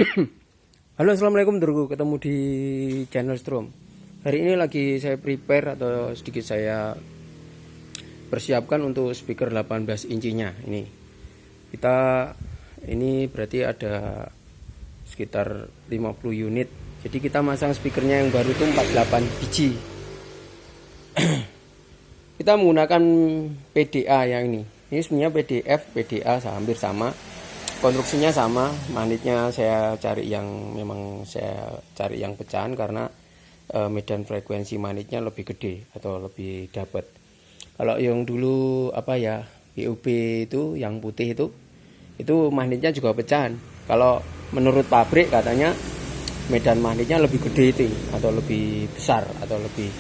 Halo, assalamualaikum dulurku, ketemu di channel Strom. Hari ini lagi saya prepare atau sedikit saya persiapkan untuk speaker 18 incinya. Ini berarti ada sekitar 50 unit. Jadi kita masang speakernya yang baru itu 48 biji. Kita menggunakan PDA yang ini. Ini sebenarnya PDF, PDA hampir sama. Konstruksinya sama, magnetnya saya cari yang pecahan karena medan frekuensi magnetnya lebih gede atau lebih dapat. Kalau yang dulu BUB itu yang putih itu magnetnya juga pecahan. Kalau menurut pabrik katanya medan magnetnya lebih gede itu atau lebih besar atau lebih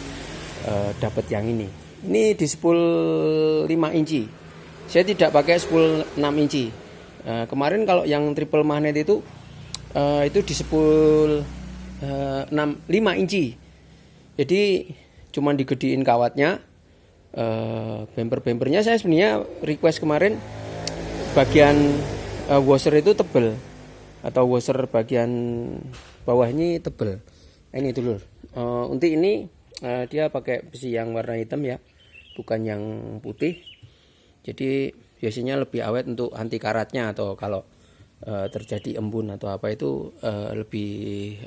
dapat yang ini. Ini di spool 5 inci. Saya tidak pakai spool 6 inci. Kemarin kalau yang triple magnet itu di spool 5 inci. Jadi cuman digedein kawatnya. Bumper-bumpernya saya sebenarnya request kemarin bagian washer itu tebel atau washer bagian bawah ini tebel. Ini dulu. Untuk ini dia pakai besi yang warna hitam ya, bukan yang putih. Jadi biasanya lebih awet untuk anti karatnya atau kalau terjadi embun atau apa itu lebih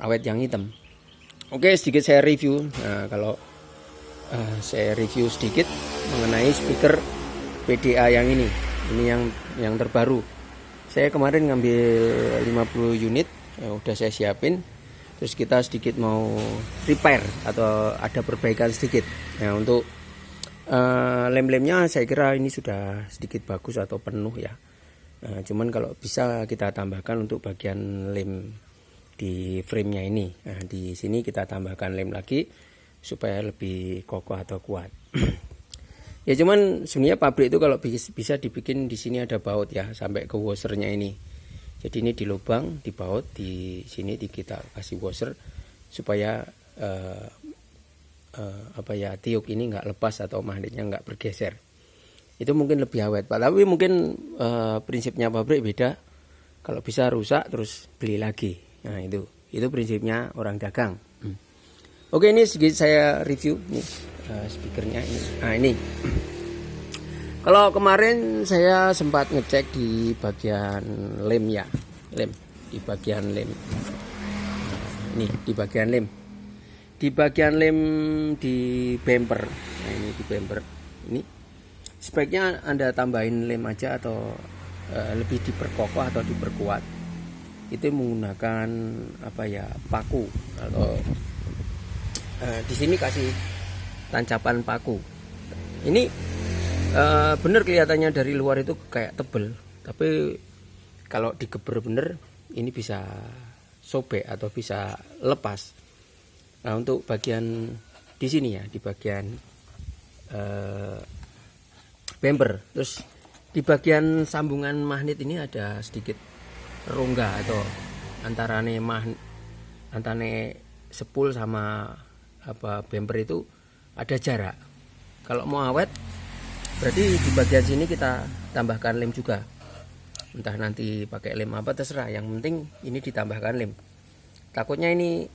awet yang hitam. Oke, sedikit saya review. Nah, kalau saya review sedikit mengenai speaker PDA yang ini yang terbaru. Saya kemarin ngambil 50 unit, udah saya siapin. Terus kita sedikit mau repair atau ada perbaikan sedikit. Nah, untuk lem-lemnya saya kira ini sudah sedikit bagus atau penuh ya. Cuman kalau bisa kita tambahkan untuk bagian lem di frame-nya ini. Nah, di sini kita tambahkan lem lagi supaya lebih kokoh atau kuat. Ya cuman sebenarnya pabrik itu kalau bisa dibikin di sini ada baut ya sampai ke washernya ini. Jadi ini di lubang, di baut, di sini kita kasih washer supaya tiup ini nggak lepas atau magnetnya nggak bergeser. Itu mungkin lebih awet Pak, tapi mungkin prinsipnya pabrik beda. Kalau bisa rusak terus beli lagi. Nah itu prinsipnya orang dagang. Oke, ini sedikit saya review nih speakernya ini. Nah ini kalau kemarin saya sempat ngecek di bagian lem ya, di bagian lem. Ini di bagian lem. Di bagian lem di bumper. Nah, ini di bumper. Ini speknya Anda tambahin lem aja atau lebih diperkokoh atau diperkuat. Itu menggunakan paku atau di sini kasih tancapan paku. Ini bener kelihatannya dari luar itu kayak tebel, tapi kalau digeber bener ini bisa sobek atau bisa lepas. Nah, untuk bagian di sini ya, di bagian bumper. Terus di bagian sambungan magnet ini ada sedikit rongga atau antara spool sama bumper itu ada jarak. Kalau mau awet berarti di bagian sini kita tambahkan lem juga. Entah nanti pakai lem apa terserah, yang penting ini ditambahkan lem. Takutnya ini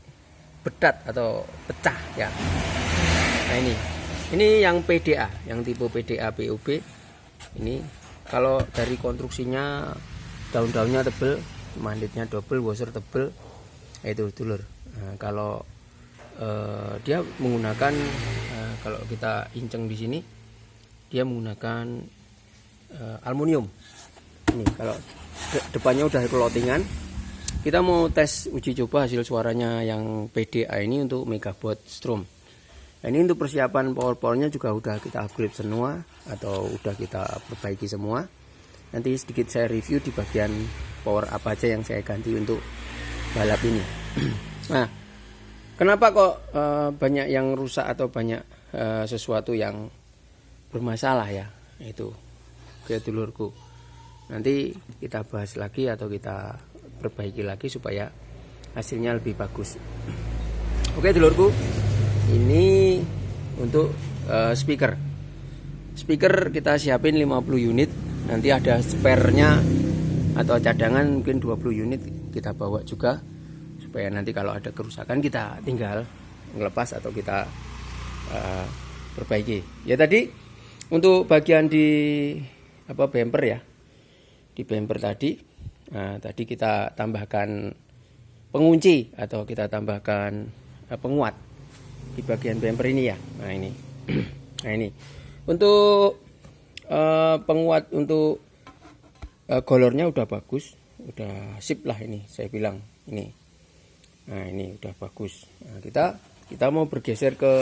bedat atau pecah ya. Nah ini yang PDA, yang tipe PDA BUB. Ini kalau dari konstruksinya daun-daunnya tebel, magnetnya double, washer tebel. Itu dulur. Nah, kalau dia menggunakan kalau kita inceng di sini dia menggunakan aluminium. Ini kalau depannya udah clotingan. Kita mau tes uji coba hasil suaranya yang PDA ini untuk Megabot Strom. Nah, ini untuk persiapan power-powernya juga udah kita upgrade semua atau udah kita perbaiki semua. Nanti sedikit saya review di bagian power apa aja yang saya ganti untuk balap ini. Nah, kenapa kok banyak yang rusak atau banyak sesuatu yang bermasalah ya? Itu kayak dulurku. Nanti kita bahas lagi atau kita perbaiki lagi supaya hasilnya lebih bagus. Oke dulurku, ini untuk speaker kita siapin 50 unit. Nanti ada spare-nya atau cadangan mungkin 20 unit kita bawa juga, supaya nanti kalau ada kerusakan kita tinggal ngelepas atau kita perbaiki. Ya tadi untuk bagian di bumper ya, di bumper tadi, tadi kita tambahkan pengunci atau kita tambahkan penguat di bagian bumper ini ya. Nah ini, nah ini untuk penguat untuk golornya udah bagus, udah sip lah ini saya bilang ini. Nah ini udah bagus. Nah, kita mau bergeser ke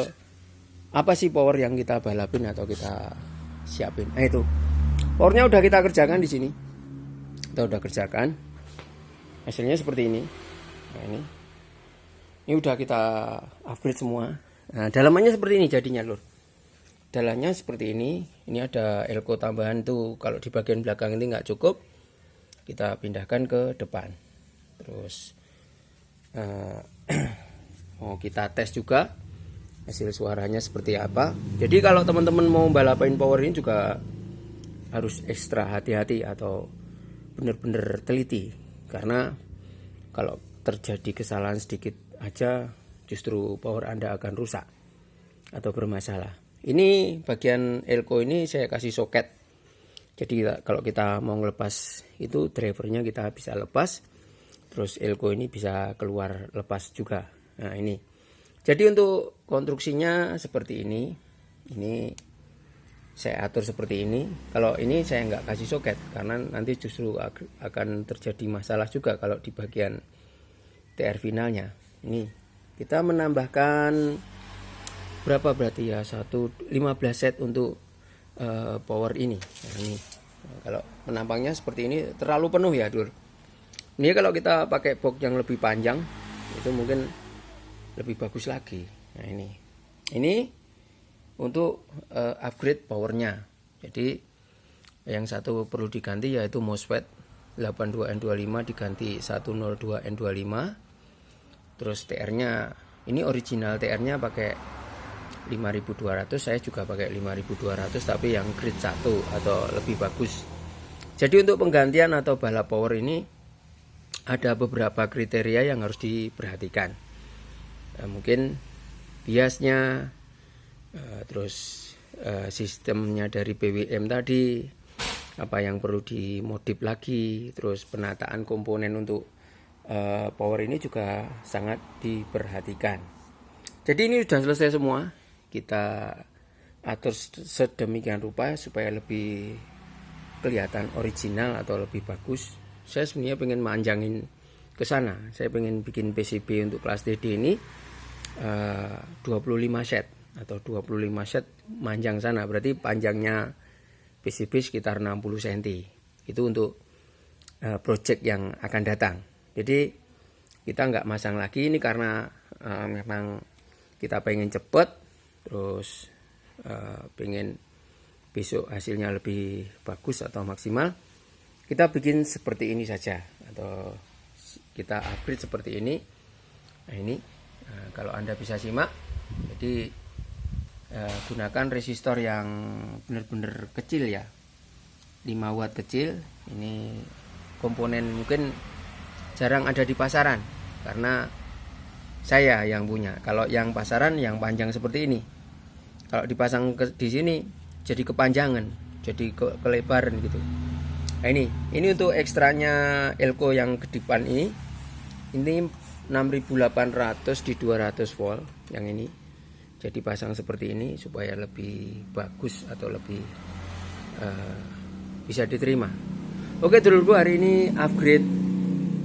apa sih power yang kita balapin atau kita siapin. Nah itu powernya udah kita kerjakan di sini. Kita udah kerjakan. Hasilnya seperti ini. Nah ini udah kita upgrade semua. Nah dalamannya seperti ini jadinya lur. Dalamnya seperti ini. Ini ada elko tambahan tuh. Kalau di bagian belakang ini nggak cukup, kita pindahkan ke depan. Terus mau kita tes juga hasil suaranya seperti apa. Jadi kalau teman-teman mau balapain power ini juga harus ekstra hati-hati atau benar-benar teliti, karena kalau terjadi kesalahan sedikit aja justru power Anda akan rusak atau bermasalah. Ini bagian elko ini saya kasih soket. Jadi kalau kita mau ngelepas itu drivernya kita bisa lepas, terus elko ini bisa keluar lepas juga. Nah ini. Jadi untuk konstruksinya seperti ini. Ini saya atur seperti ini. Kalau ini saya nggak kasih soket karena nanti justru akan terjadi masalah juga kalau di bagian TR finalnya. Ini kita menambahkan berapa berarti ya, 15 set untuk power ini. Nah, ini kalau penampangnya seperti ini terlalu penuh ya Dur. Ini kalau kita pakai box yang lebih panjang itu mungkin lebih bagus lagi. Nah ini untuk upgrade powernya. Jadi yang satu perlu diganti yaitu MOSFET 82N25 diganti 102N25. Terus TR-nya ini original TR-nya pakai 5200, saya juga pakai 5200 tapi yang grade 1 atau lebih bagus. Jadi untuk penggantian atau balap power ini ada beberapa kriteria yang harus diperhatikan. Mungkin biasnya, terus sistemnya dari BWM tadi, apa yang perlu dimodif lagi, terus penataan komponen untuk power ini juga sangat diperhatikan. Jadi ini sudah selesai semua, kita atur sedemikian rupa supaya lebih kelihatan original atau lebih bagus. Saya sebenarnya pengen manjangin ke sana. Saya pengen bikin PCB untuk kelas DD ini 25 set atau 25 set manjang sana. Berarti panjangnya PCB sekitar 60 cm. Itu untuk project yang akan datang. Jadi kita nggak masang lagi ini karena memang kita pengen cepet, terus pengen besok hasilnya lebih bagus atau maksimal. Kita bikin seperti ini saja atau kita upgrade seperti ini. Nah ini kalau Anda bisa simak, jadi gunakan resistor yang benar-benar kecil ya, 5 watt kecil. Ini komponen mungkin jarang ada di pasaran karena saya yang punya. Kalau yang pasaran yang panjang seperti ini, kalau dipasang di sini jadi kepanjangan, jadi kelebaran gitu. Nah ini untuk ekstranya elko yang ke depan ini 6800 di 200 volt yang ini. Jadi pasang seperti ini supaya lebih bagus atau lebih bisa diterima. Oke dulurku, hari ini upgrade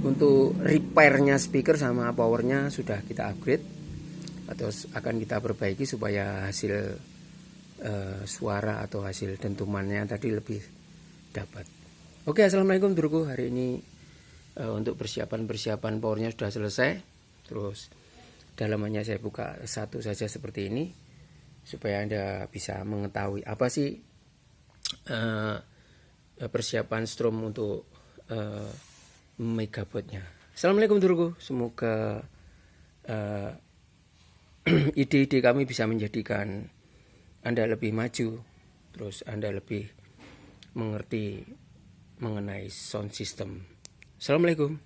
untuk repairnya speaker sama powernya sudah kita upgrade atau akan kita perbaiki supaya hasil suara atau hasil dentumannya tadi lebih dapat. Oke, assalamualaikum dulurku. Hari ini untuk persiapan powernya sudah selesai. Terus dalamannya saya buka satu saja seperti ini supaya Anda bisa mengetahui apa sih persiapan strom untuk megawattnya. Assalamualaikum dulurku. Semoga ide-ide kami bisa menjadikan Anda lebih maju, terus Anda lebih mengerti mengenai sound system. Assalamualaikum.